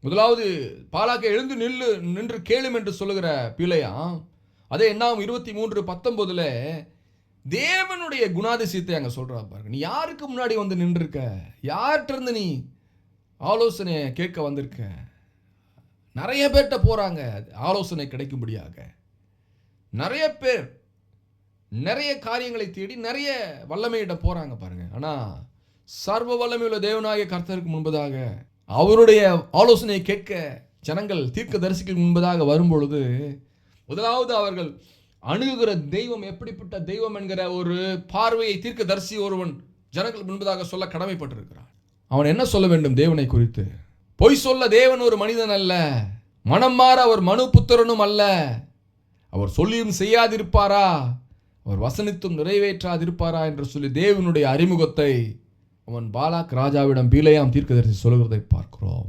முதலாவது பாலாக்கை எழுந்து நின்று கேளும் என்று சொல்லுகிற பிழையாம். அதே என்னாகும் 23:19 தேவனுடைய குணாதிசயத்தை அங்க சொல்றா பாருங்க. நீ யாருக்கு முன்னாடி வந்து நின்றுருக்க? யார்கிட்ட இருந்து நீ ஆலோசனை கேட்க வந்திருக்க? நிறைய பேர்கிட்ட போறாங்க ஆலோசனை கிடைக்கும்படியாக. நிறைய பேர் நிறைய காரியங்களை தேடி நிறைய வல்லமையிட போறாங்க பாருங்க. ஆனா சர்வ வல்லமையுள்ள தேவனாகிய கர்த்தருக்கு முன்பதாக அவருடைய ஆலோசனையை கேட்க ஜனங்கள் தீர்க்கதரிசிக்கு முன்பதாக வரும்பொழுது முதலாவது அவர்கள் அணுகுகிற தெய்வம் எப்படிப்பட்ட தெய்வம் என்கிற ஒரு பார்வையை தீர்க்கதரிசி ஒருவன் ஜனங்கள் முன்பதாக சொல்ல கடமைப்பட்டிருக்கிறான். அவன் என்ன சொல்ல வேண்டும் தேவனை குறித்து? பொய் சொல்ல தேவன் ஒரு மனிதன் அல்ல, மனம் மாற அவர் மனு புத்திரனும் அல்ல. அவர் சொல்லியும் செய்யாதிருப்பாரா, அவர் வசனித்தும் நிறைவேற்றாதிருப்பாரா என்று சொல்லி தேவனுடைய அறிமுகத்தை அவன் பாலாக் ராஜாவிடம் பிலேயாம் தீர்க்கதரிசி சொல்கிறதை பார்க்கிறோம்.